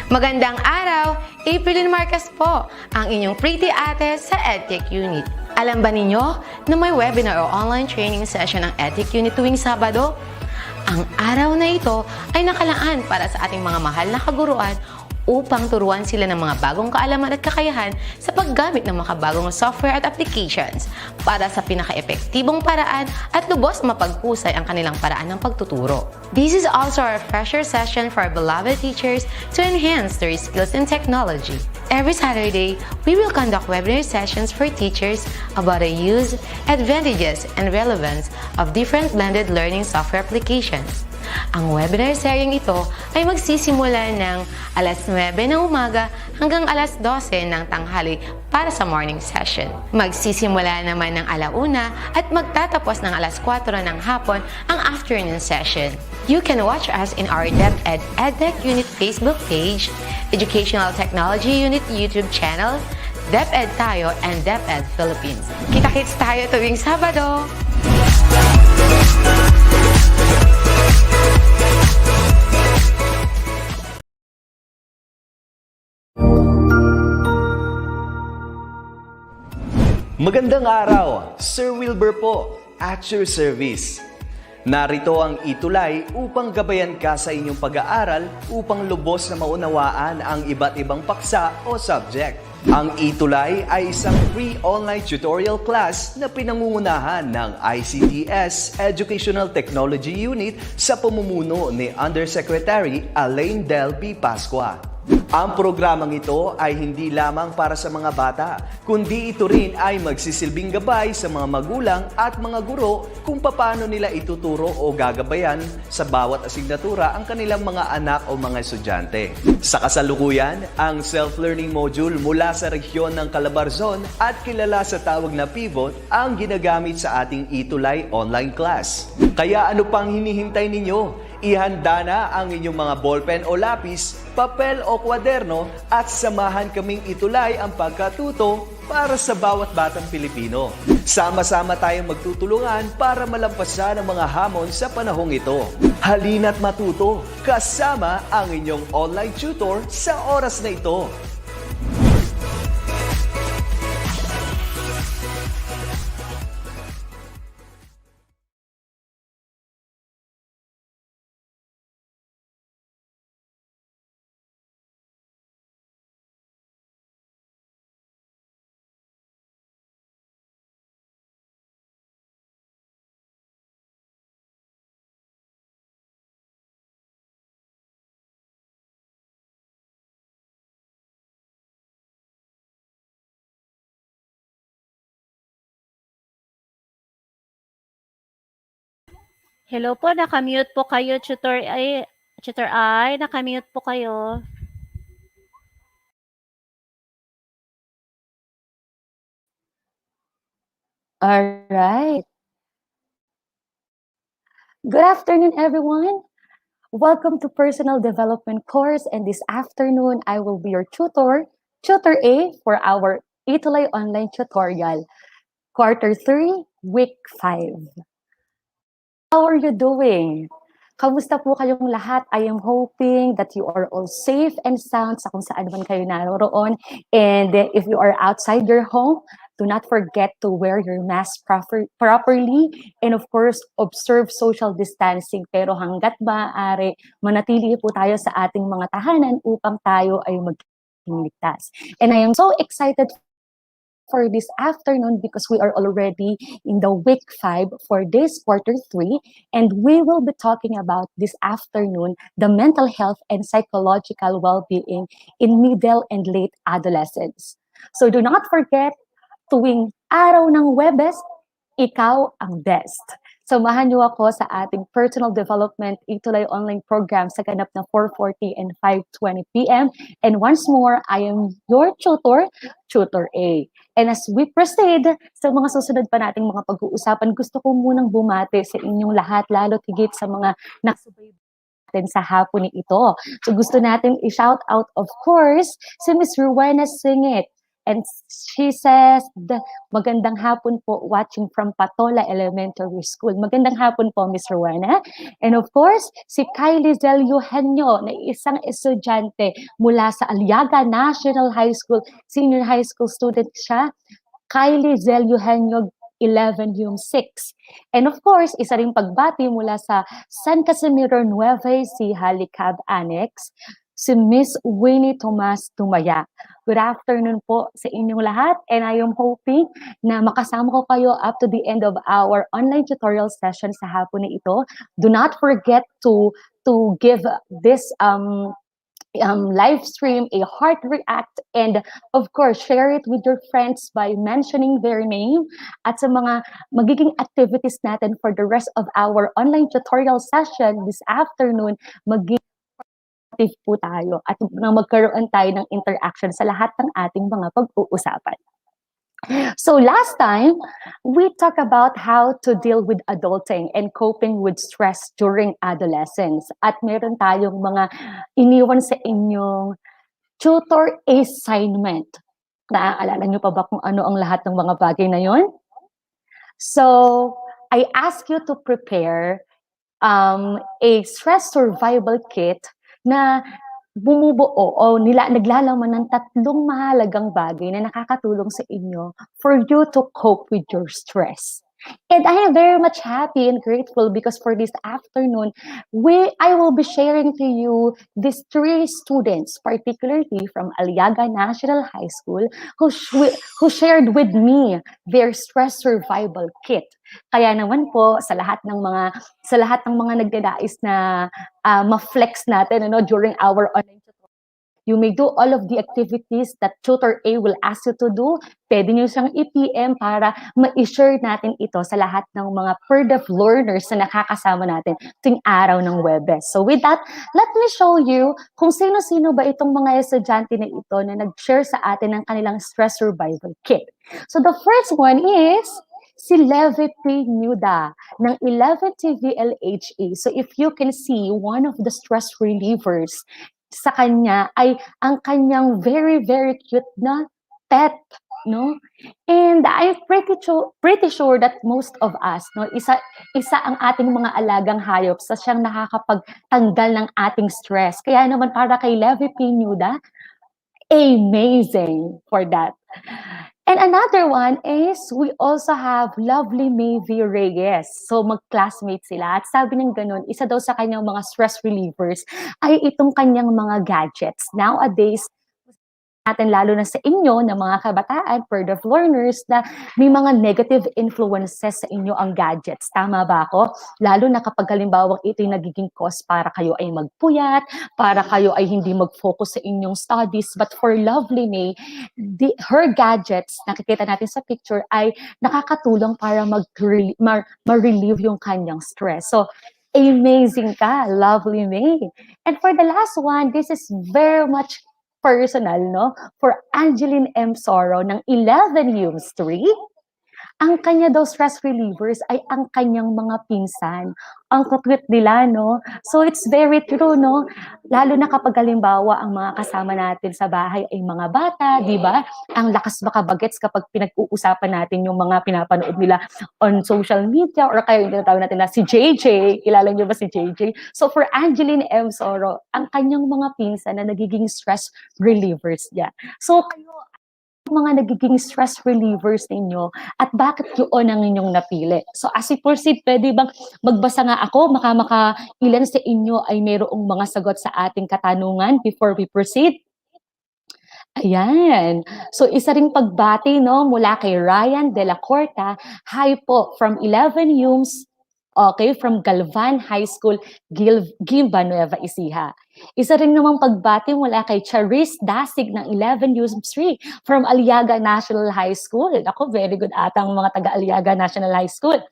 Magandang araw! April Marcas po, ang inyong pretty ate sa Edtech Unit. Alam ba ninyo na may webinar o online training session ng Edtech Unit tuwing Sabado? Ang araw na ito ay nakalaan para sa ating mga mahal na kaguruan upang turuan sila ng mga bagong kaalaman at kakayahan sa paggamit ng makabagong software at applications para sa pinaka-epektibong paraan at lubos mapaghusay ang kanilang paraan ng pagtuturo. This is also a refresher session for our beloved teachers to enhance their skills in technology. Every Saturday, we will conduct webinar sessions for teachers about the use, advantages, and relevance of different blended learning software applications. Ang webinar seryeng ito ay magsisimula ng alas 9 ng umaga hanggang alas 12 ng tanghali para sa morning session. Magsisimula naman ng alauna at magtatapos ng alas 4 ng hapon ang afternoon session. You can watch us in our DepEd Edtech Unit Facebook page, Educational Technology Unit YouTube channel, DepEd Tayo, and DepEd Philippines. Kita-kits tayo tuwing Sabado! Magandang araw! Sir Wilbur po, at your service. Narito ang ETUlay upang gabayan ka sa inyong pag-aaral upang lubos na maunawaan ang iba't ibang paksa o subject. Ang ETUlay ay isang free online tutorial class na pinangungunahan ng ICT's Educational Technology Unit sa pamumuno ni Undersecretary Elaine Del B. Pascua. Ang programang ito ay hindi lamang para sa mga bata, kundi ito rin ay magsisilbing gabay sa mga magulang at mga guro kung paano nila ituturo o gagabayan sa bawat asignatura ang kanilang mga anak o mga estudyante. Sa kasalukuyan, ang self-learning module mula sa rehiyon ng Calabarzon at kilala sa tawag na Pivot ang ginagamit sa ating ETUlay online class. Kaya ano pang hinihintay ninyo? Ihanda na ang inyong mga ballpen o lapis, papel o kwaderno at samahan kaming itulay ang pagkatuto para sa bawat batang Pilipino. Sama-sama tayong magtutulungan para malampasan ang mga hamon sa panahong ito. Halina't matuto kasama ang inyong online tutor sa oras na ito. Hello po, nakamute po kayo, tutor ay, nakamute po kayo. All right. Good afternoon, everyone. Welcome to Personal Development course, and this afternoon, I will be your tutor, Tutor A, for our ETUlay online tutorial, Quarter 3, Week 5. How are you doing? Kamusta po kayong lahat? I am hoping that you are all safe and sound sa kung saan man kayo naroroon. And if you are outside your home, do not forget to wear your mask properly. And of course, observe social distancing. Pero hanggat maaari, manatili po tayo sa ating mga tahanan upang tayo ay maging ligtas. And I am so excited for this afternoon because we are already in the week 5 for this quarter 3, and we will be talking about this afternoon the mental health and psychological well-being in middle and late adolescence. So do not forget, tuwing araw ng Webes, ikaw ang best. Samahan niyo ako sa ating Personal Development ETUlay online program sa ganap na 4:40 and 5:20 p.m. And once more, I am your tutor, Tutor A. And as we proceed sa mga susunod pa nating mga pag-uusapan, gusto ko munang bumati sa inyong lahat, lalo tigit sa mga nakasubaybay natin sa hapon ni ito. So gusto natin i-shout out, of course, si Miss Rowena Singit. And she says, magandang hapon po, watching from Patola Elementary School. Magandang hapon po, Miss Rowena. And of course, si Kylie Zel Eugenio, na isang estudyante mula sa Aliaga National High School, senior high school student siya. Kylie Zel Eugenio, 11 yung 6. And of course, isa ring pagbati mula sa San Casimiro Nueva Ecija, Licab Annex, si Miss Winnie Tomas Tumaya. Good afternoon po sa inyong lahat, and I am hoping na makasama ko kayo up to the end of our online tutorial session sa hapon na ito. Do not forget to give this live stream a heart react, and of course share it with your friends by mentioning their name. At sa mga magiging activities natin for the rest of our online tutorial session this afternoon, magiging active po tayo at magkaroon tayo ng interaction sa lahat ng ating mga pag-uusapan. So last time, we talked about how to deal with adulting and coping with stress during adolescence. At meron tayong mga iniwan sa inyong tutor assignment. Naaalala niyo pa ba kung ano ang lahat ng mga bagay na yon? So, I ask you to prepare a stress survival kit na bumubuo o naglalaman ng 3 mahalagang bagay na nakakatulong sa inyo for you to cope with your stress. And I am very much happy and grateful because for this afternoon, I will be sharing to you these 3 students, particularly from Aliaga National High School, who shared with me their stress survival kit. Kaya naman po sa lahat ng mga nagdadais na ma-flex natin during our online tutorial, you may do all of the activities that Tutor A will ask you to do. Pwede nyo siyang i-PM para ma-share natin ito sa lahat ng mga PERDEF learners na nakakasama natin tuwing araw ng Webes. So with that, let me show you kung sino-sino ba itong mga estudyante na ito na nag-share sa atin ng kanilang stress survival kit. So the first one is si Levi P. Nuda ng 11th TVLHA. So if you can see, one of the stress relievers sa kanya ay ang kanyang very, very cute na pet, no? And I'm pretty sure that most of us, no, isa ang ating mga alagang hayop sa siyang nakakapagtanggal ng ating stress. Kaya naman para kay Levi P. Nuda, amazing for that. And another one is, we also have lovely Mayvi Reyes. So, mag-classmate sila. At sabi ng ganun, isa daw sa kanyang mga stress relievers ay itong kanyang mga gadgets. Nowadays, natin lalo na sa inyo na mga kabataan, PERDEF learners, na may mga negative influences sa inyo ang gadgets. Tama ba ako? Lalo na kapag halimbawa ito'y nagiging cause para kayo ay magpuyat, para kayo ay hindi mag-focus sa inyong studies. But for lovely May, her gadgets, nakikita natin sa picture, ay nakakatulong para ma-relieve yung kanyang stress. So, amazing ka, lovely May. And for the last one, this is very much personal, no? For Angeline M. Soro ng 11 Humes 3, ang kanya daw stress relievers ay ang kanyang mga pinsan. Ang cute nila, no? So it's very true, no? Lalo na kapag halimbawa ang mga kasama natin sa bahay ay mga bata, di ba? Ang lakas makabagets kapag pinag-uusapan natin yung mga pinapanood nila on social media, or kaya yung tinatawag natin na si JJ. Kilala niyo ba si JJ? So for Angeline M. Soro, ang kanyang mga pinsan na nagiging stress relievers niya. So kayo, mga nagiging stress relievers ninyo at bakit yun ang inyong napili. So as we proceed, pwede bang magbasa nga ako? Ilan sa inyo ay mayroong mga sagot sa ating katanungan before we proceed? Ayan. So isa ring pagbati, no, mula kay Ryan De La Corta. Hi po from 11 Humes, okay, from Galvan High School, Gimba, Nueva Ecija. Isa rin namang pagbati mula kay Charis Dasig ng 11 Humes 3 from Aliaga National High School. Ako, very good ata ang mga taga-Aliaga National High School.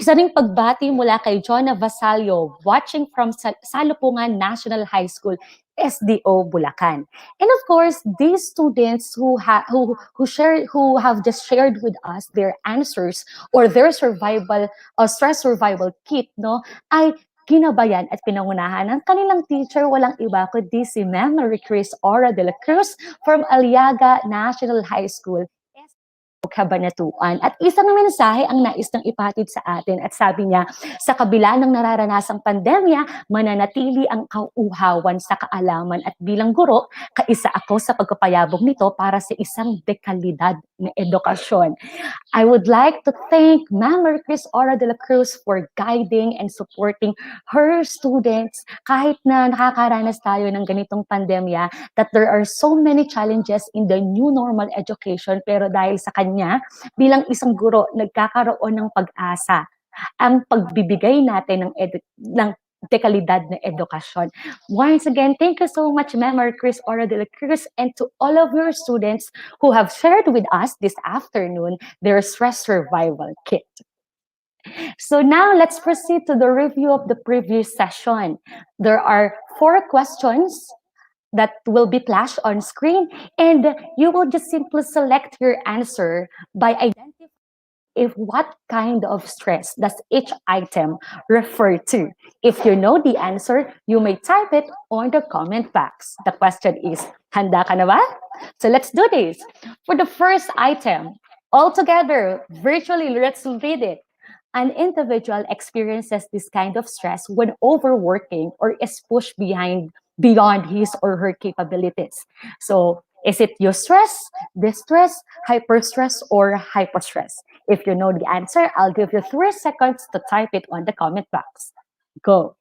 Isa ring pagbati mula kay Jonah Vasallo, watching from Salupungan National High School, SDO Bulacan. And of course, these students who have just shared with us their answers or their stress survival kit, no, ay ginabayan at pinangunahan ng kanilang teacher, walang iba kundi si Ma'am Marie Chris Ora de la Cruz from Aliaga National High School, Cabanatuan. At isang mensahe ang nais niyang ipatid sa atin at sabi niya, sa kabila ng nararanasang pandemya, mananatili ang kauuhawan sa kaalaman at bilang guro, kaisa ako sa pagpapayabong nito para sa isang dekalidad na edukasyon. I would like to thank Ma'am Marie Chris Ora de la Cruz for guiding and supporting her students kahit na nakakaranas tayo ng ganitong pandemya, that there are so many challenges in the new normal education, pero dahil sa kanya, bilang isang guro, nagkakaroon ng pag-asa ang pagbibigay natin ng dekalidad na edukasyon. Once again, thank you so much, Ma'am Marie Chris Ora de la Cruz, and to all of your students who have shared with us this afternoon their stress survival kit. So now let's proceed to the review of the previous session. There are 4 questions that will be flashed on screen, and you will just simply select your answer by identifying if what kind of stress does each item refer to. If you know the answer, you may type it on the comment box. The question is, handa ka na ba? So let's do this. For the first item, all together, virtually, let's read it. An individual experiences this kind of stress when overworking or is pushed beyond his or her capabilities. So, is it eustress, distress, hyperstress, or hypostress? If you know the answer, I'll give you 3 seconds to type it on the comment box. Go.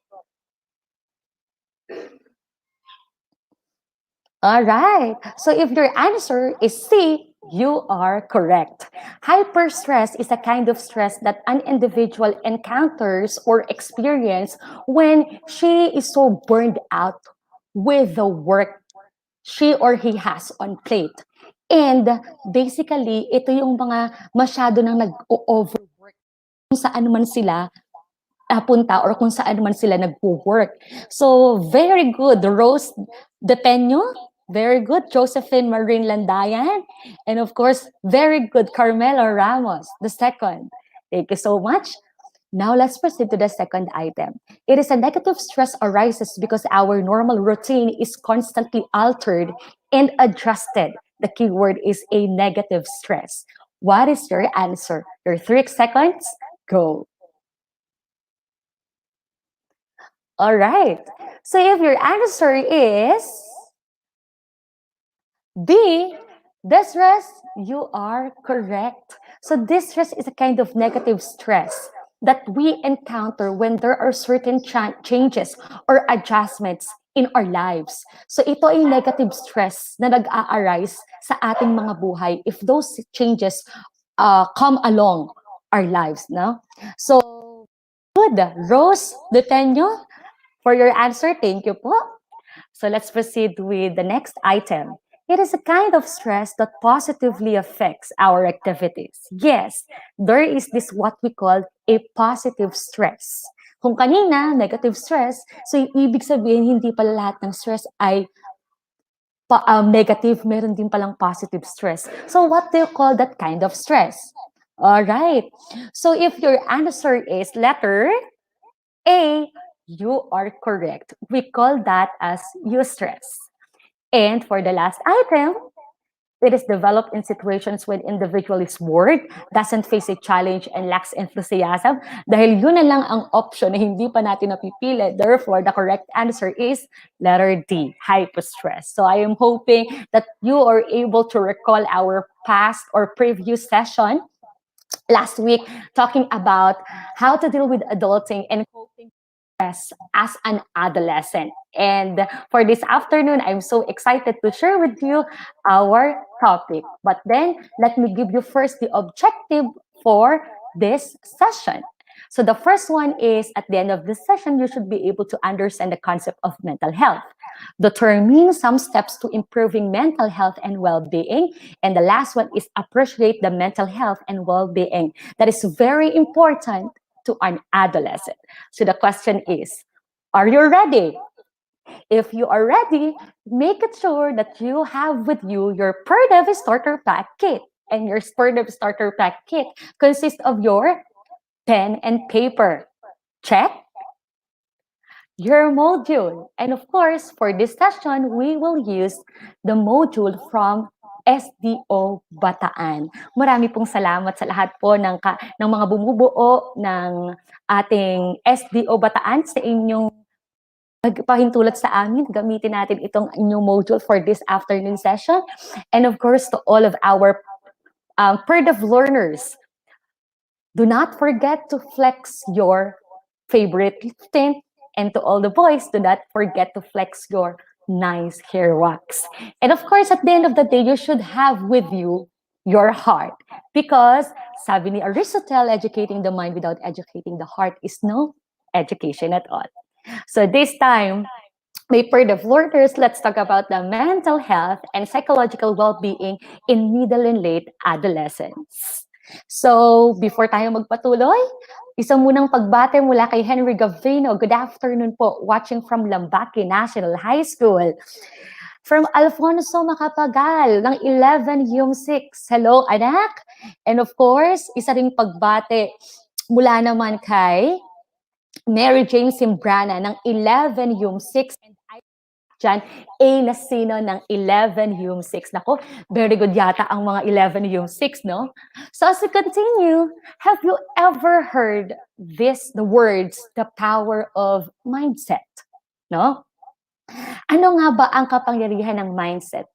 All right. So if your answer is C, you are correct. Hyperstress is a kind of stress that an individual encounters or experiences when she is so burned out with the work she or he has on plate. And basically, ito yung mga masyado nang nag-overwork kung saan man sila punta or kung saan man sila nag-work. So, very good, Rose Depeño. Very good, Josephine Marin Landayan. And of course, very good, Carmelo Ramos, the second. Thank you so much. Now, let's proceed to the second item. It is a negative stress arises because our normal routine is constantly altered and adjusted. The keyword is a negative stress. What is your answer? Your 3 seconds, go. All right. So if your answer is B, distress, you are correct. So distress is a kind of negative stress that we encounter when there are certain changes or adjustments in our lives. So ito ay negative stress na nag-a-arise sa ating mga buhay if those changes come along our lives, no? So, good. Rose Deteño, for your answer, thank you po. So let's proceed with the next item. It is a kind of stress that positively affects our activities. Yes, there is this what we call a positive stress. Kung kanina, negative stress, so ibig sabihin, hindi pala lahat ng stress ay negative, meron din palang positive stress. So what do you call that kind of stress? All right. So if your answer is letter A, you are correct. We call that as eustress. And for the last item, it is developed in situations when individual is bored, doesn't face a challenge, and lacks enthusiasm. Dahil yun na lang ang option na hindi pa natin napipili. Therefore, the correct answer is letter D, hypostress. So I am hoping that you are able to recall our past or previous session last week talking about how to deal with adulting and coping stress as an adolescent. And for this afternoon, I'm so excited to share with you our topic. But then, let me give you first the objective for this session. So the first one is, at the end of this session, you should be able to understand the concept of mental health. Determine some steps to improving mental health and well-being. And the last one is appreciate the mental health and well-being. That is very important to an adolescent. So the question is, are you ready? If you are ready, make it sure that you have with you your PERDEV Starter Pack Kit. And your PERDEV Starter Pack Kit consists of your pen and paper. Check. your module. And of course, for this session, we will use the module from SDO Bataan. Marami pong salamat sa lahat po ng mga bumubuo ng ating SDO Bataan sa inyong pahintulot sa amin. Gamitin natin itong inyong module for this afternoon session. And of course, to all of our PERDEV learners, do not forget to flex your favorite tint. And to all the boys, do not forget to flex your nice hair wax. And of course, at the end of the day, you should have with you your heart. Because, sabi ni Aristotle, educating the mind without educating the heart is no education at all. So this time, may PERDEV learners, let's talk about the mental health and psychological well-being in middle and late adolescence. So, before tayo magpatuloy, isang munang pagbate mula kay Henry Gavino. Good afternoon po, watching from Lambaki National High School. From Alfonso Macapagal ng 11 Yung 6. Hello, anak! And of course, isa ring pagbate mula naman kay Mary Jane Simbrana ng 11 Yung 6. And dyan, A. Nasino ng 11 Yung 6. Nako, very good yata ang mga 11 Yung 6, no? So as we continue, have you ever heard the words, the power of mindset? No? Ano nga ba ang kapangyarihan ng mindset?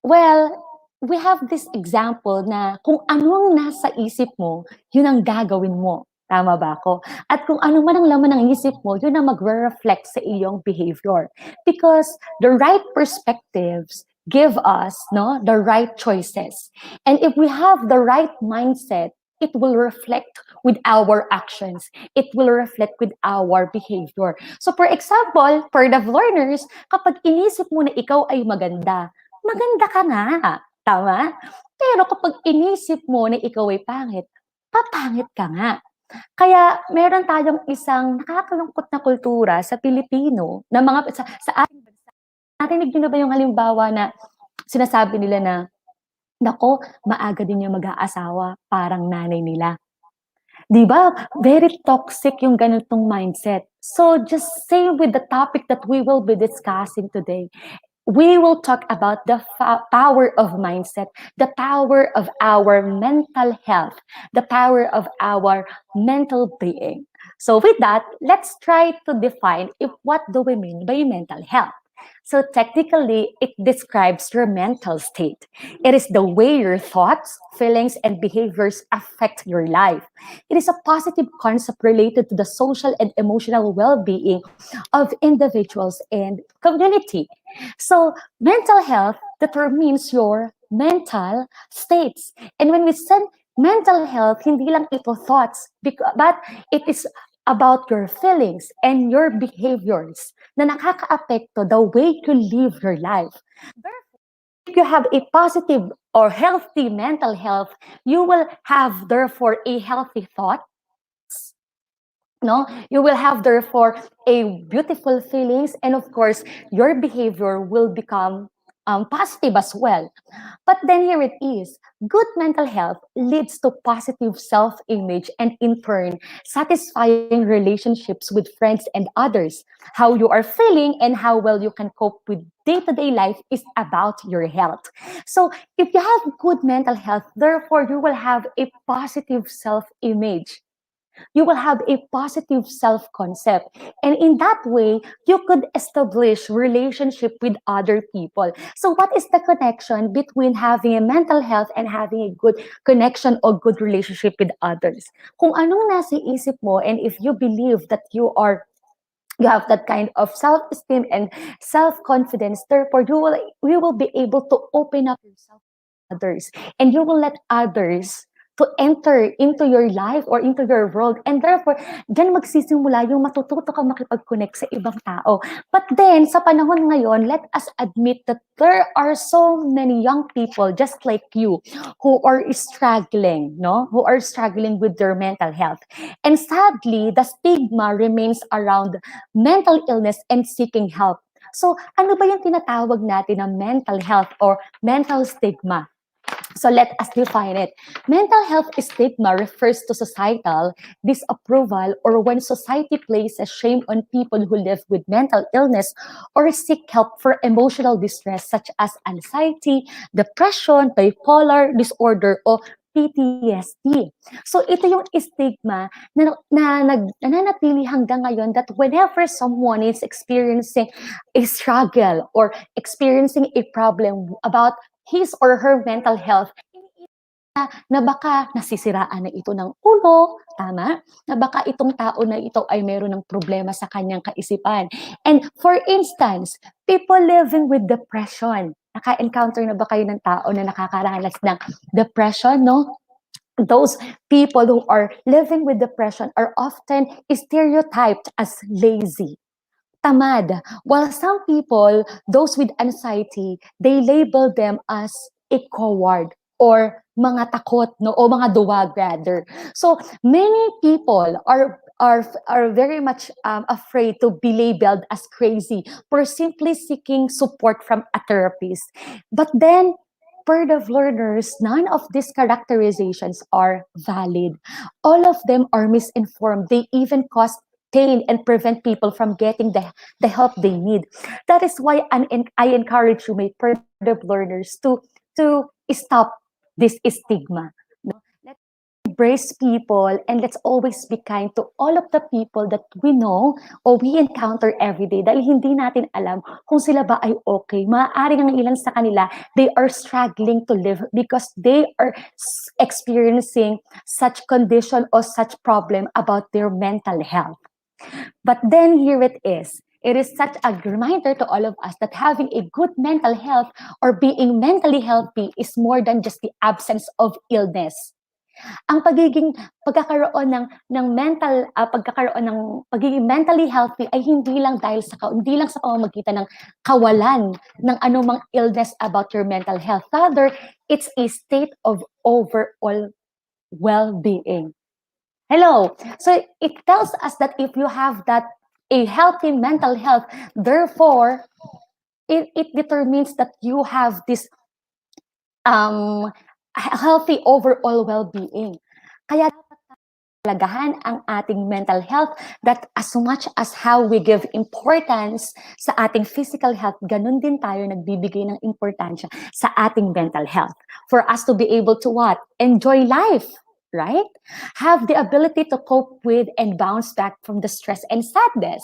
Well, we have this example na kung anong nasa isip mo, yun ang gagawin mo. Tama ba ako? At kung ano man ang laman ng isip mo, yun ang magre-reflect sa iyong behavior. Because the right perspectives give us the right choices. And if we have the right mindset, it will reflect with our actions. It will reflect with our behavior. So for example, PERDEV learners, kapag inisip mo na ikaw ay maganda, maganda ka nga. Tama? Pero kapag inisip mo na ikaw ay pangit, papangit ka nga. Kaya meron tayong isang nakakalungkot na kultura sa Pilipino na sa ating bansa. Narinig niyo na ba yung halimbawa na sinasabi nila na, nako, maaga din yung mag-aasawa, parang nanay nila. Di ba? Very toxic yung ganitong mindset. So just same with the topic that we will be discussing today. We will talk about the power of mindset, the power of our mental health, the power of our mental being. So with that, let's try to define what do we mean by mental health. So technically, it describes your mental state. It is the way your thoughts, feelings, and behaviors affect your life. It is a positive concept related to the social and emotional well-being of individuals and community. So mental health determines your mental states. And when we say mental health, hindi lang ito thoughts, but it is about your feelings and your behaviors na nakaka-apekto the way you live your life. If you have a positive or healthy mental health, you will have therefore a healthy thought. No, you will have therefore a beautiful feelings, and of course, your behavior will become positive as well. But then here it is, good mental health leads to positive self-image and in turn, satisfying relationships with friends and others. How you are feeling and how well you can cope with day-to-day life is about your health. So if you have good mental health, therefore you will have a positive self-image. You will have a positive self-concept. And in that way, you could establish relationship with other people. So what is the connection between having a mental health and having a good connection or good relationship with others? Kung anong nasa isip mo, and if you believe that you have that kind of self-esteem and self-confidence, therefore you will be able to open up yourself to others. And you will let others to enter into your life or into your world. And therefore, dyan magsisimula yung matututo ka makipag-connect sa ibang tao. But then, sa panahon ngayon, let us admit that there are so many young people just like you who are struggling, no? Who are struggling with their mental health. And sadly, the stigma remains around mental illness and seeking help. So, ano ba yung tinatawag natin na mental health or mental stigma? So let us define it. Mental health stigma refers to societal disapproval or when society places shame on people who live with mental illness or seek help for emotional distress such as anxiety, depression, bipolar disorder, o PTSD. So ito yung stigma na nananatili hanggang ngayon that whenever someone is experiencing a struggle or experiencing a problem about his or her mental health, na baka nasisiraan na ito ng ulo, tama? Na baka itong tao na ito ay meron ng problema sa kanyang kaisipan. And for instance, people living with depression. Naka-encounter na ba kayo ng tao na nakakaranas ng depression, no? Those people who are living with depression are often stereotyped as lazy, tamad. While some people, those with anxiety, they label them as a coward or mga takot, no, o mga duwag rather. So many people are very much afraid to be labeled as crazy for simply seeking support from a therapist. But then, per the learners, none of these characterizations are valid. All of them are misinformed. They even cause pain and prevent people from getting the help they need. That is why I encourage you, my productive learners, to stop this stigma. No? Let's embrace people and let's always be kind to all of the people that we know or we encounter every day dahil hindi natin alam kung sila ba ay okay. Maaaring ang ilan sa kanila, they are struggling to live because they are experiencing such condition or such problem about their mental health. But then here it is. It is such a reminder to all of us that having a good mental health or being mentally healthy is more than just the absence of illness. Ang pagkakaroon ng mental pagiging mentally healthy ay hindi lang sa pamamagitan ng kawalan ng anumang illness about your mental health. Rather, it's a state of overall well-being. Hello. So it tells us that if you have a healthy mental health, therefore, it determines that you have this healthy overall well-being. Kaya palagahan ang ating mental health that as much as how we give importance sa ating physical health, ganun din tayo nagbibigay ng importansya sa ating mental health. For us to be able to what? Enjoy life. Right? Have the ability to cope with and bounce back from the stress and sadness.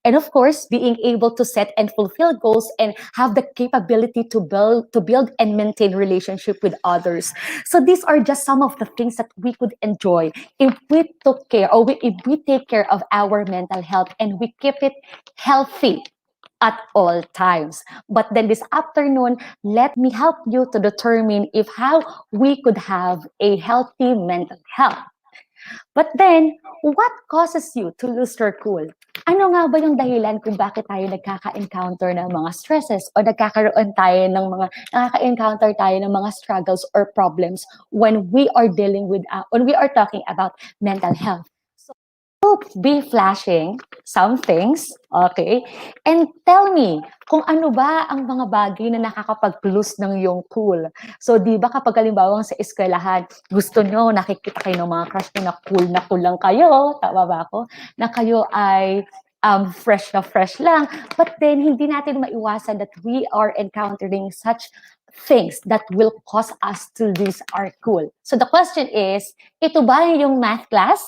And of course, being able to set and fulfill goals and have the capability to build and maintain relationship with others. So these are just some of the things that we could enjoy if we took care or if we take care of our mental health and we keep it healthy at all times. But then this afternoon, let me help you to determine if how we could have a healthy mental health. But then, what causes you to lose your cool? Ano nga ba yung dahilan kung bakit tayo nagkaka-encounter ng mga stresses o nakaka-encounter tayo ng mga struggles or problems when we are when we are talking about mental health? Be flashing some things, okay? And tell me kung ano ba ang mga bagay na nakakapag-lose ng iyong cool. So, di ba kapag halimbawa sa eskwelahan, gusto nyo, nakikita kayo ng mga crush nyo na cool lang kayo, tama ba ako? Na kayo ay fresh na fresh lang. But then, hindi natin maiwasan that we are encountering such things that will cause us to lose our cool. So the question is, ito ba yung math class?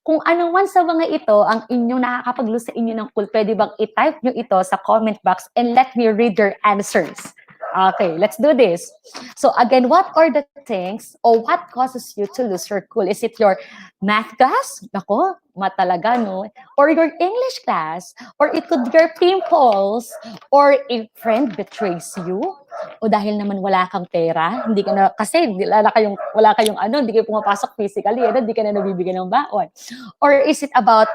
Kung ano man sa mga ito ang inyong nakakapag-lose sa inyo ng cool, pwede bang i-type nyo ito sa comment box and let me read your answers. Okay, let's do this. So again, what are the things or what causes you to lose your cool? Is it your math class? Nako, matalaga, no? Or your English class? Or it could be your pimples? Or a friend betrays you? O dahil naman wala kang pera, hindi ka na, kasi wala kayong hindi kayo pumapasok physically, hindi ka na nabibigyan ng baon. Or is it about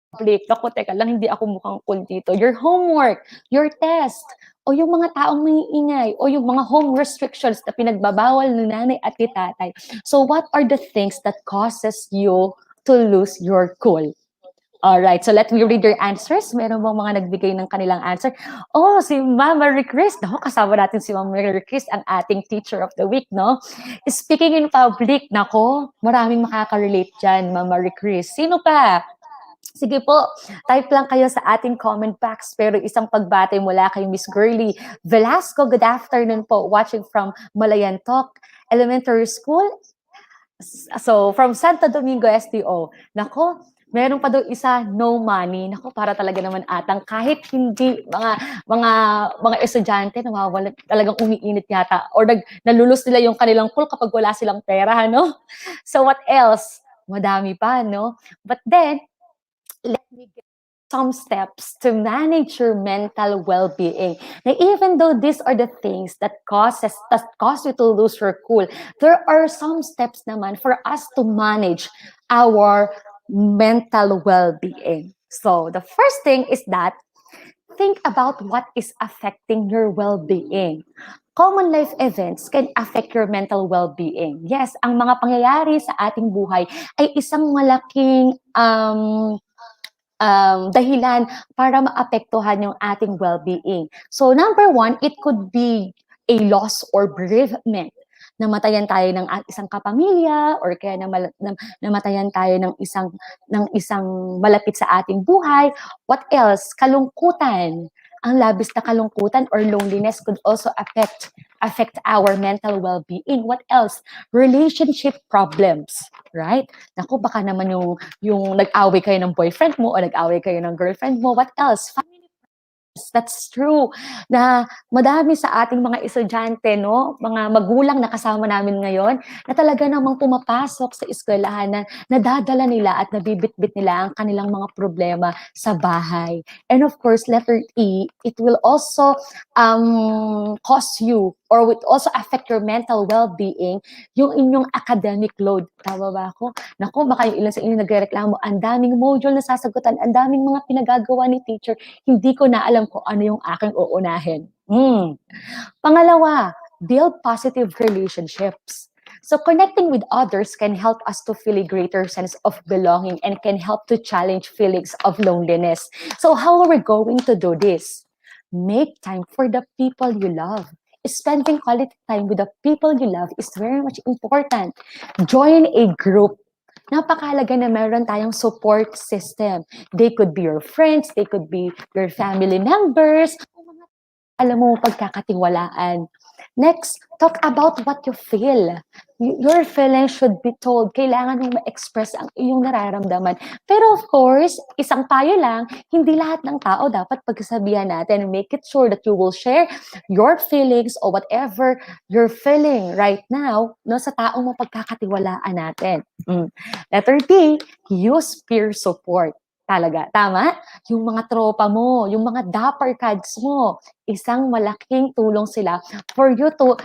public? Naku, teka lang, hindi ako mukhang cool dito. Your homework, your test, o yung mga taong maiingay, o yung mga home restrictions na pinagbabawal ng nanay at ni tatay. So what are the things that causes you to lose your cool? Alright, so let me read your answers. Meron bang mga nagbigay ng kanilang answer? Oh, si Ma'am Marie Chris. Naku, kasama natin si Ma'am Marie Chris, ang ating teacher of the week, no? Speaking in public, nako, maraming makaka-relate dyan, Ma'am Marie Chris. Sino pa? Sige po, type lang kayo sa ating comment box. Pero isang pagbati mula kay Miss Girly Velasco. Good afternoon po, watching from Malayantok Elementary School. So, from Santo Domingo STO. Nako, meron pa daw isa, no money. Nako, para talaga naman atang kahit hindi mga estudyante nawawala, talagang umiinit yata or nalulus nila yung kanilang pool kapag wala silang pera, no? So what else? Madami pa, no? But then, let me give some steps to manage your mental well-being. Now, even though these are the things that cause you to lose your cool, there are some steps naman for us to manage our mental well-being. So, the first thing is that think about what is affecting your well-being. Common life events can affect your mental well-being. Yes, ang mga pangyayari sa ating buhay ay isang malaking dahilan para maapektuhan yung ating well-being. So number one, it could be a loss or bereavement. Namatayan tayo ng isang kapamilya or kaya namatayan tayo ng isang malapit sa ating buhay. What else? Kalungkutan. Ang labis na kalungkutan or loneliness could also affect our mental well-being. What else? Relationship problems, right? Naku, baka naman yung nag-away kayo ng boyfriend mo o nag-away kayo ng girlfriend mo. What else? That's true. Na madami sa ating mga estudyante, no, mga magulang na kasama namin ngayon, na talaga namang pumapasok sa eskwelahan na nadadala nila at nabibitbit nila ang kanilang mga problema sa bahay. And of course, letter E, it will also cause you or would also affect your mental well-being, yung inyong academic load. Tama ba ako? Naku, baka yung ilan sa inyo nagrereklamo, ang daming module na sasagutan, ang daming mga pinagagawa ni teacher, hindi ko na alam kung ano yung aking uunahin. Pangalawa, build positive relationships. So connecting with others can help us to feel a greater sense of belonging and can help to challenge feelings of loneliness. So how are we going to do this? Make time for the people you love. Spending quality time with the people you love is very much important. Join a group. Napakahalaga na meron tayong support system. They could be your friends, they could be your family members, alam mo, pagkakatiwalaan. Next, talk about what you feel. Your feelings should be told. Kailangan mong ma-express ang iyong nararamdaman. Pero of course, isang payo lang, hindi lahat ng tao dapat pagsasabihan natin. Make it sure that you will share your feelings or whatever you're feeling right now, no, sa taong mapagkakatiwalaan natin. Letter D, use peer support. Talaga, tama? Yung mga tropa mo, yung mga dapper cards mo, isang malaking tulong sila for you to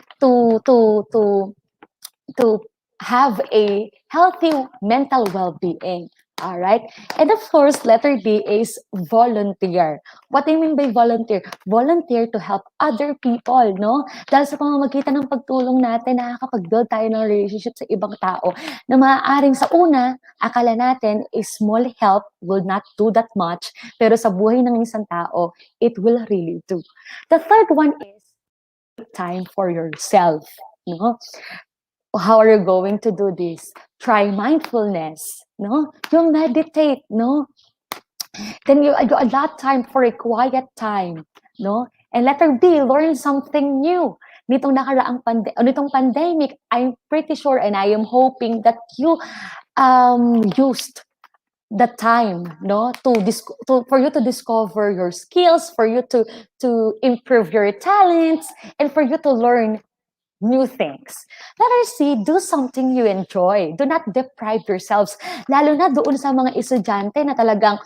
have a healthy mental well-being. All right? And of course, letter D is volunteer. What do you mean by volunteer? Volunteer to help other people, no? Dahil sa pamamagitan ng pagtulong natin, nakakapag-build tayo ng relationship sa ibang tao na maaaring sa una, akala natin a small help will not do that much, pero sa buhay ng isang tao, it will really do. The third one is time for yourself, no? How are you going to do this? Try mindfulness, no? Yung meditate, no? Then you allot time for a quiet time, no? And letter B, learn something new. Nitong nitong pandemic, I'm pretty sure and I am hoping that you used the time, no, for you to discover your skills, for you to improve your talents, and for you to learn new things. Letter C, do something you enjoy. Do not deprive yourselves. Lalo na doon sa mga estudyante na talagang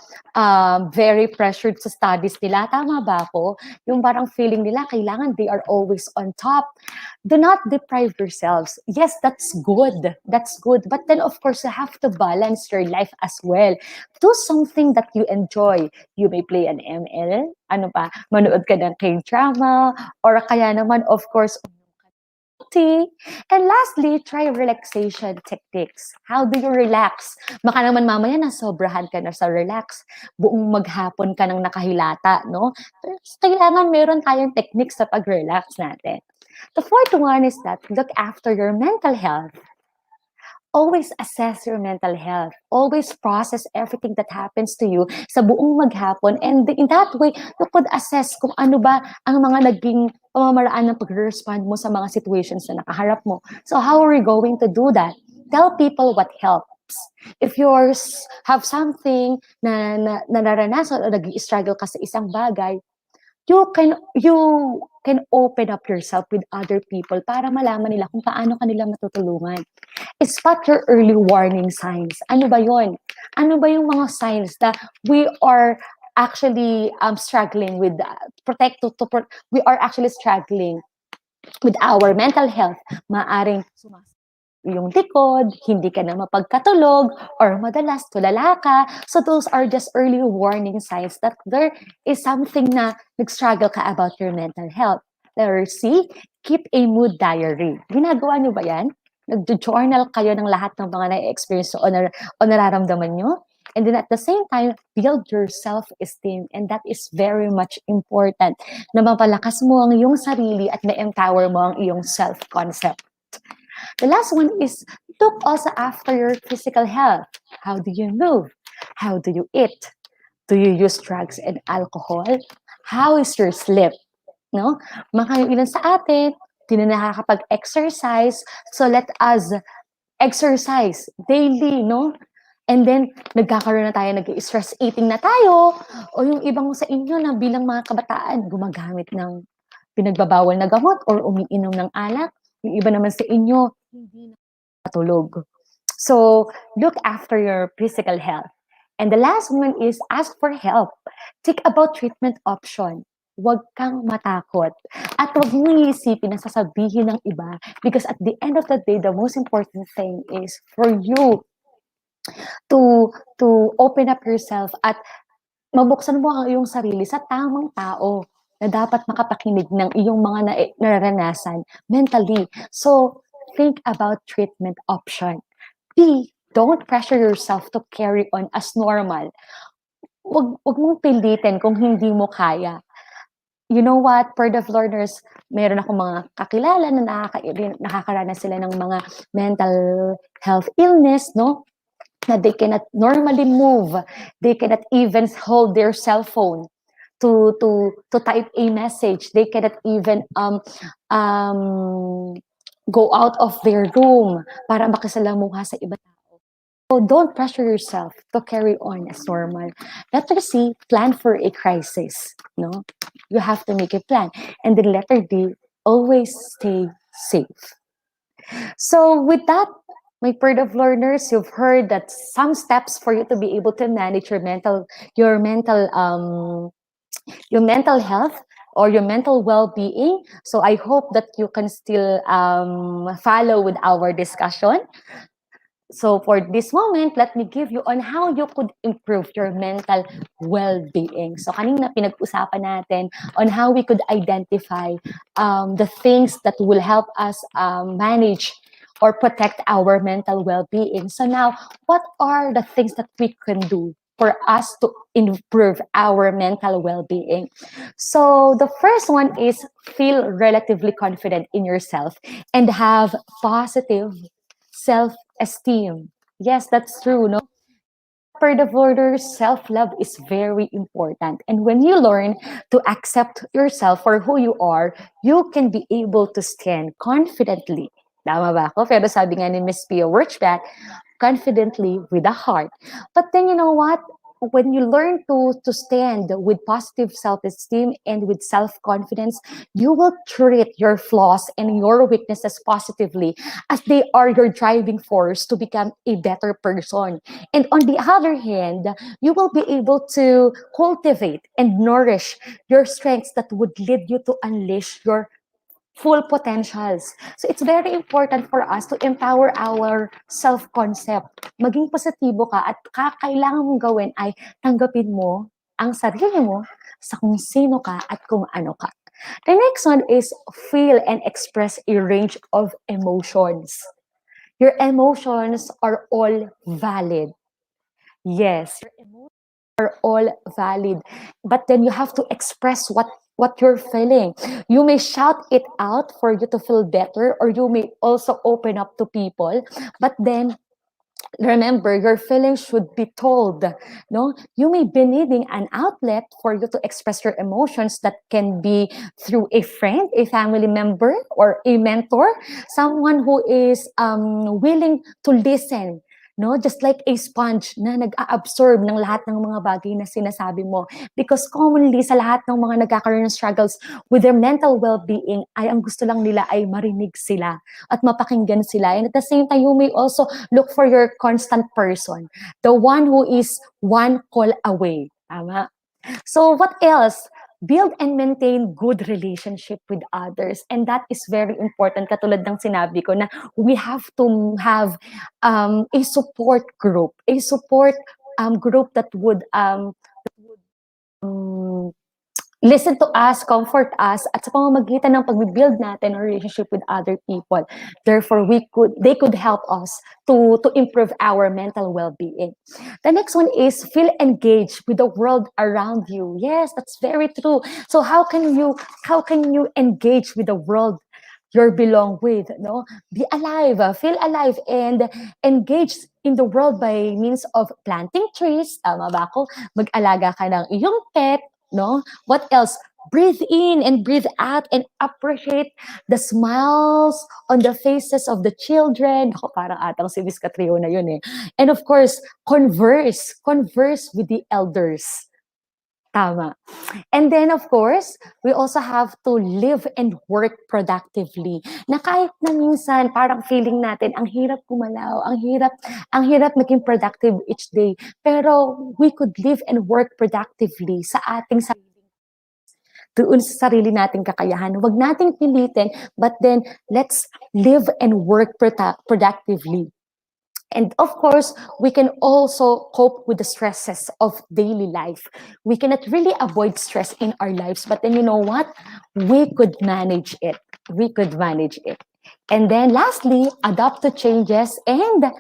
very pressured sa studies nila. Tama ba ako? Yung parang feeling nila, kailangan they are always on top. Do not deprive yourselves. Yes, that's good. That's good. But then, of course, you have to balance your life as well. Do something that you enjoy. You may play an ML, manood ka ng K-drama, or kaya naman, of course, tea. And lastly, try relaxation techniques. How do you relax? Baka naman mamaya nasobrahan ka na sa relax. Buong maghapon ka nang nakahilata, no? Kailangan meron tayong techniques sa pag-relax natin. The fourth one is that look after your mental health. Always assess your mental health. Always process everything that happens to you sa buong maghapon. And in that way, you could assess kung ano ba ang mga naging pamamaraan ng pag-respond mo sa mga situations na nakaharap mo. So how are you going to do that? Tell people what helps. If you have something na nararanasan o nag-struggle ka sa isang bagay, you can open up yourself with other people para malaman nila kung paano kanila matutulungan. Spot your early warning signs. Ano ba yon? Ano ba yung mga signs na we are actually struggling with we are actually struggling with our mental health? Maaring yung likod, hindi ka na mapagkatulog, or madalas tulala ka. So those are just early warning signs that there is something na nag-struggle ka about your mental health. Letter C, keep a mood diary. Ginagawa niyo ba yan? Nag-journal kayo ng lahat ng mga na-experience o nararamdaman nyo? And then at the same time, build your self-esteem. And that is very much important na mapalakas mo ang iyong sarili at na-empower mo ang iyong self-concept. The last one is look also after your physical health. How do you move? How do you eat? Do you use drugs and alcohol? How is your sleep? No? Mga ilan sa atin, di na nakakapag-exercise. So let us exercise daily, no? And then, nagkakaroon na tayo, nag-stress eating na tayo. O yung ibang sa inyo na bilang mga kabataan, gumagamit ng pinagbabawal na gamot or umiinom ng alak. Yung iba naman sa inyo, hindi nakatulog. So, look after your physical health. And the last one is ask for help. Think about treatment option. Huwag kang matakot. At huwag mo iisipin na sasabihin ng iba because at the end of the day, the most important thing is for you to open up yourself at mabuksan mo ang iyong sarili sa tamang tao na dapat makapakinig ng iyong mga nararanasan mentally. So, think about treatment option. B, don't pressure yourself to carry on as normal. Wag mong pilitin kung hindi mo kaya. You know what, Word of Learners, meron akong mga kakilala na nakakaranas sila ng mga mental health illness, no? Na they cannot normally move. They cannot even hold their cell phone to type a message. They cannot even go out of their room para makisalamuha sa iba tao. So don't pressure yourself to carry on as normal. Letter C, plan for a crisis. No, you have to make a plan. And then letter D, always stay safe. So with that, my Word of Learners, you've heard that some steps for you to be able to manage your mental health or your mental well-being. So I hope that you can still follow with our discussion. So for this moment, let me give you on how you could improve your mental well-being. So kanina pinag-usapan natin on how we could identify the things that will help us manage or protect our mental well-being. So now, what are the things that we can do for us to improve our mental well-being? So the first one is feel relatively confident in yourself and have positive self-esteem. Yes, that's true, no? For the Learners, self-love is very important. And when you learn to accept yourself for who you are, you can be able to stand confidently. Tama ba ako? Pero sabi nga ni Miss Pia Wirchback, confidently with a heart. But then you know what? When you learn to stand with positive self-esteem and with self-confidence, you will treat your flaws and your weaknesses positively as they are your driving force to become a better person. And on the other hand, you will be able to cultivate and nourish your strengths that would lead you to unleash your full potentials. So it's very important for us to empower our self-concept. Maging positibo ka at kailangan mong gawin ay tanggapin mo ang sarili mo sa kung sino ka at kung ano ka. The next one is feel and express a range of emotions. Your emotions are all valid. Yes, your emotions are all valid. But then you have to express what you're feeling. You may shout it out for you to feel better, or you may also open up to people. But then remember, your feelings should be told. No, you may be needing an outlet for you to express your emotions. That can be through a friend, a family member, or a mentor, someone who is willing to listen. No, just like a sponge na nag-a-absorb ng lahat ng mga bagay na sinasabi mo. Because commonly sa lahat ng mga nagkakaroon ng struggles with their mental well-being, ay ang gusto lang nila ay marinig sila at mapakinggan sila. And at the same time, you may also look for your constant person, the one who is one call away. Tama? So what else? Build and maintain good relationship with others. And that is very important. Katulad ng sinabi ko na we have to have a support group. A support group that would listen to us, comfort us, at sa pamamagitan ng pag-build natin a relationship with other people. Therefore, they could help us to improve our mental well-being. The next one is feel engaged with the world around you. Yes, that's very true. So how can you engage with the world you belong with? No, be alive, feel alive, and engage in the world by means of planting trees. Tama ba ako? Mag-alaga ka ng iyong pet. No? What else? Breathe in and breathe out and appreciate the smiles on the faces of the children. Ako, parang atang si Miss Catriona yun eh. And of course, converse with the elders. Tama. And then, of course, we also have to live and work productively. Na kahit na minsan, parang feeling natin, ang hirap kumalaw, ang hirap maging productive each day. Pero we could live and work productively sa ating sarili. Doon sa sarili nating kakayahan. Huwag nating pilitin, but then let's live and work productively. And of course, we can also cope with the stresses of daily life. We cannot really avoid stress in our lives, but then you know what? We could manage it. And then lastly, adapt to changes and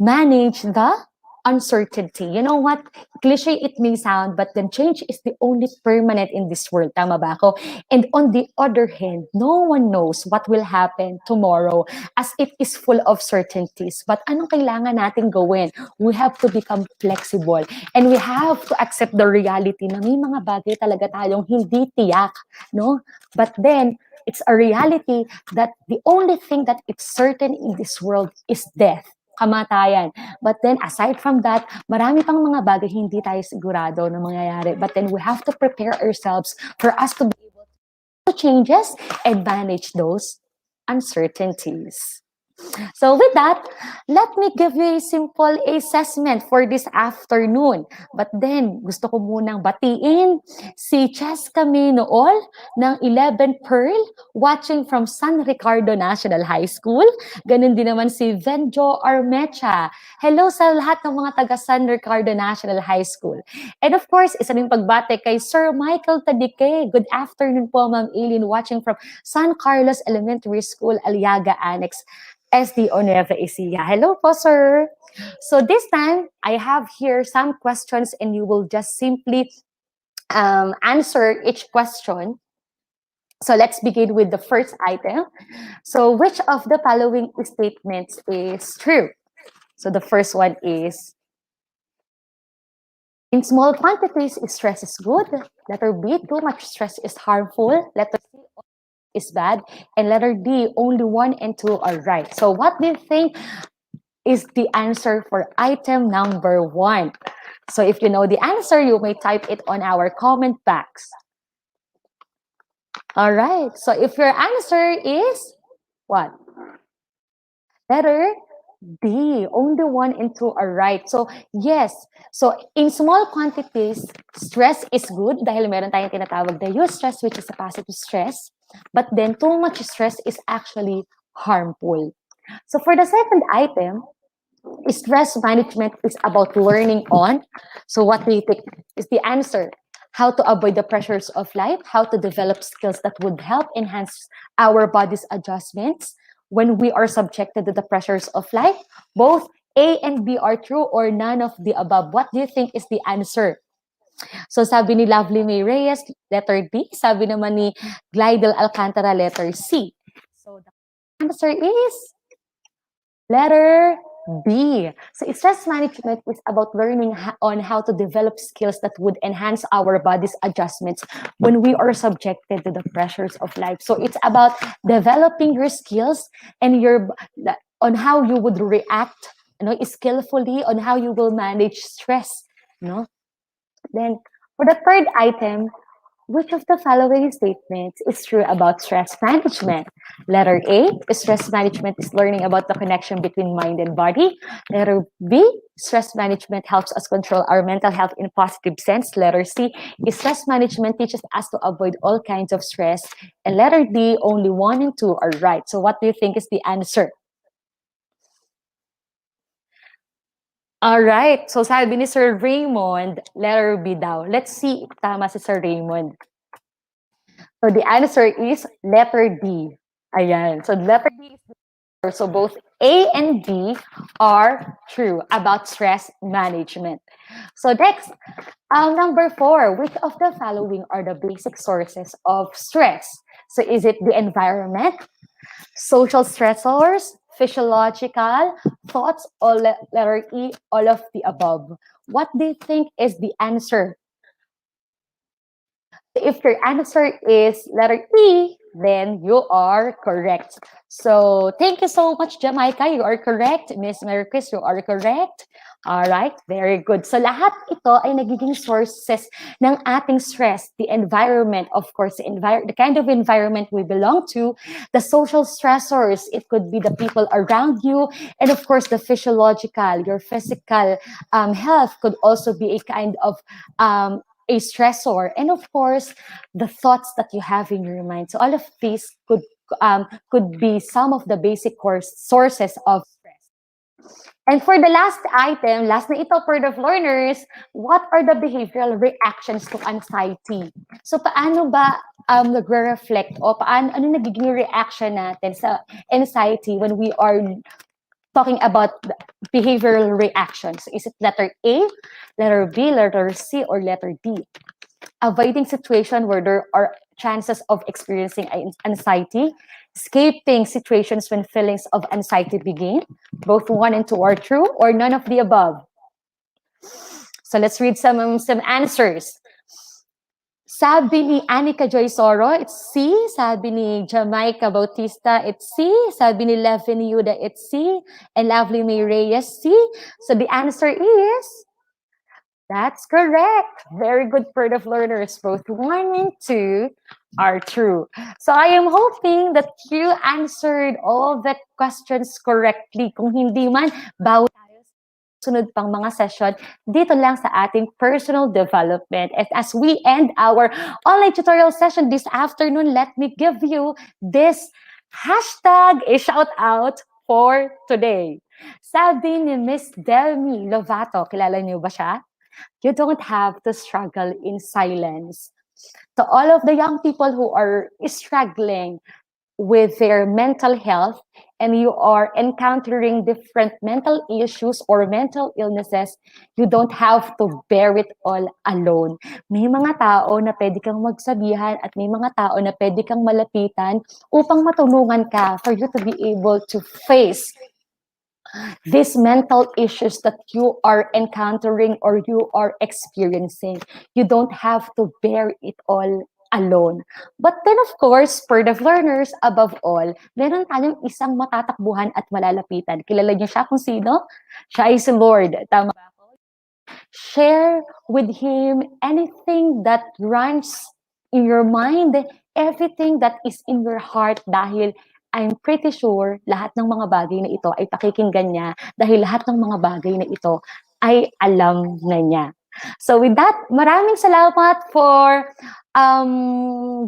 manage the uncertainty. You know what? Cliche it may sound, but then change is the only permanent in this world. Tama ba ako? And on the other hand, no one knows what will happen tomorrow as it is full of certainties. But anong kailangan natin gawin? We have to become flexible and we have to accept the reality na may mga bagay talaga tayong hindi tiyak, no? But then, it's a reality that the only thing that is certain in this world is death. Kamatayan. But then, aside from that, marami pang mga bagay hindi tayo sigurado na mangyayari. But then, we have to prepare ourselves for us to be able to changes and manage those uncertainties. So with that, let me give you a simple assessment for this afternoon. But then, gusto ko munang batiin si Cheska Nool ng 11 Pearl, watching from San Ricardo National High School. Ganun din naman si Venjo Armecha. Hello sa lahat ng mga taga San Ricardo National High School. And of course, isa rin pagbate kay Sir Michael Tadike. Good afternoon po, Ma'am Aileen, watching from San Carlos Elementary School, Aliaga Annex, SD Nueva Ecija. Hello po, sir. So this time, I have here some questions and you will just simply answer each question. So let's begin with the first item. So which of the following statements is true? So the first one is, in small quantities, stress is good. Letter B, too much stress is harmful. Letter C, is bad, and letter D, only 1 and 2 are right. So what do you think is the answer for item number 1? So if you know the answer, you may type it on our comment box. All right, so if your answer is what? Letter D, only 1 and 2 are right. So yes, so in small quantities, stress is good dahil meron tayong tinatawag na eustress, which is a positive stress. But then too much stress is actually harmful. So for the second item, stress management is about learning on. So what do you think is the answer? how to avoid the pressures of life, how to develop skills that would help enhance our body's adjustments when we are subjected to the pressures of life. Both A and B are true or none of the above. What do you think is the answer? So sabi ni Lovely May Reyes, letter D. Sabi naman ni Glidel Alcantara, letter C. So the answer is letter B. So stress management is about learning on how to develop skills that would enhance our body's adjustments when we are subjected to the pressures of life. So it's about developing your skills and on how you would react, skillfully, on how you will manage stress, Then for the third item, which of the following statements is true about stress management? Letter A, stress management is learning about the connection between mind and body. Letter B, stress management helps us control our mental health in a positive sense. Letter C, stress management teaches us to avoid all kinds of stress. And letter D, only 1 and 2 are right. So what do you think is the answer? All right. So sabi ni Sir Raymond, letter B daw. Let's see if tama si Sir Raymond. So the answer is letter D. Ayan. So letter D is the answer. So both A and B are true about stress management. So next, number 4, which of the following are the basic sources of stress? So is it the environment, social stressors, physiological, thoughts, or letter E, all of the above? What do you think is the answer? If your answer is letter E, then you are correct. So thank you so much, Jamaica. You are correct. Miss Mary Chris, you are correct. All right, very good. So lahat ito ay nagiging sources ng ating stress. The environment, of course, the kind of environment we belong to, the social stressors, it could be the people around you, and of course, the physiological, your physical health could also be a kind of a stressor, and of course, the thoughts that you have in your mind. So all of these could be some of the basic sources of stress. And for the last item, last na ito for the learners, what are the behavioral reactions to anxiety? So paano ba nagre-reflect o ano nagiging reaction natin sa anxiety when we are talking about behavioral reactions? Is it letter A, letter B, letter C, or letter D? Avoiding situation where there are chances of experiencing anxiety, escaping situations when feelings of anxiety begin. Both 1 and 2 are true, or none of the above. So let's read some answers. Sabi ni Anika Joy Soro, it's C. Sabi ni Jamaica Bautista, it's C. Sabi ni Levin Yuda, it's C. And Lovely May Reyes, C. So the answer is, that's correct. Very good for the learners. Both 1 and 2 are true. So I am hoping that you answered all the questions correctly. Kung hindi man, bawi tayo sa sunod pang mga session dito lang sa ating personal development. And as we end our online tutorial session this afternoon, let me give you this hashtag, a shout out for today. Sabi ni Miss Delmy Lovato, kilala niyo ba siya? You don't have to struggle in silence. To all of the young people who are struggling with their mental health and you are encountering different mental issues or mental illnesses, you don't have to bear it all alone. May mga tao na pwede kang magsabihan at may mga tao na pwede kang malapitan upang matulungan ka for you to be able to face these mental issues that you are encountering or you are experiencing. You don't have to bear it all alone. But then of course, for the learners, above all, meron tayong isang matatakbuhan at malalapitan. Kilala niyo siya kung sino? Siya ay si Lord. Tama ba ako? Share with Him anything that runs in your mind, everything that is in your heart, dahil I'm pretty sure lahat ng mga bagay na ito ay pakikinggan niya dahil lahat ng mga bagay na ito ay alam na niya. So with that, maraming salamat for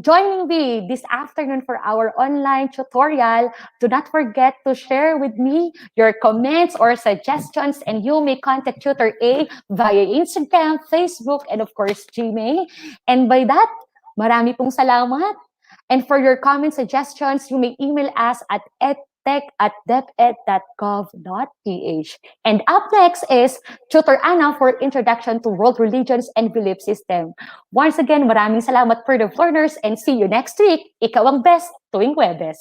joining me this afternoon for our online tutorial. Do not forget to share with me your comments or suggestions, and you may contact Tutor A via Instagram, Facebook, and of course, Gmail. And by that, marami pong salamat. And for your comments, suggestions, you may email us at edtech@deped.gov.ph. And up next is Tutor Anna for Introduction to World Religions and Belief System. Once again, maraming salamat for the learners, and see you next week. Ikaw ang best tuwing Huwebes.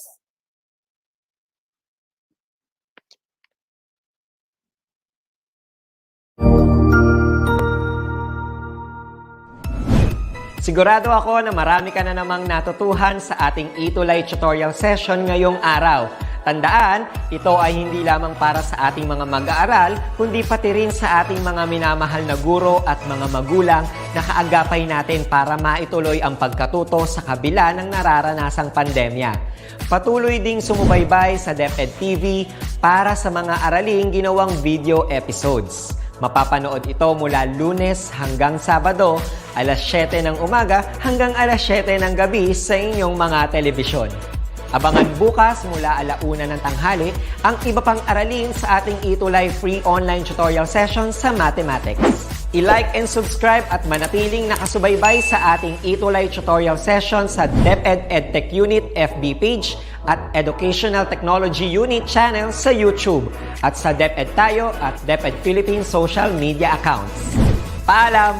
Sigurado ako na marami ka na namang natutuhan sa ating ETUlay tutorial session ngayong araw. Tandaan, ito ay hindi lamang para sa ating mga mag-aaral, kundi pati rin sa ating mga minamahal na guro at mga magulang na kaagapay natin para maituloy ang pagkatuto sa kabila ng nararanasang pandemya. Patuloy ding sumubaybay sa DepEd TV para sa mga araling ginawang video episodes. Mapapanood ito mula Lunes hanggang Sabado, alas 7 ng umaga hanggang alas 7 ng gabi sa inyong mga telebisyon. Abangan bukas mula 1:00 ng tanghali ang iba pang aralin sa ating ETUlay free online tutorial session sa mathematics. I-like and subscribe at manatiling nakasubaybay sa ating ETUlay tutorial session sa DepEd Edtech Unit FB page at Educational Technology Unit channel sa YouTube at sa DepEd Tayo at DepEd Philippines social media accounts. Paalam!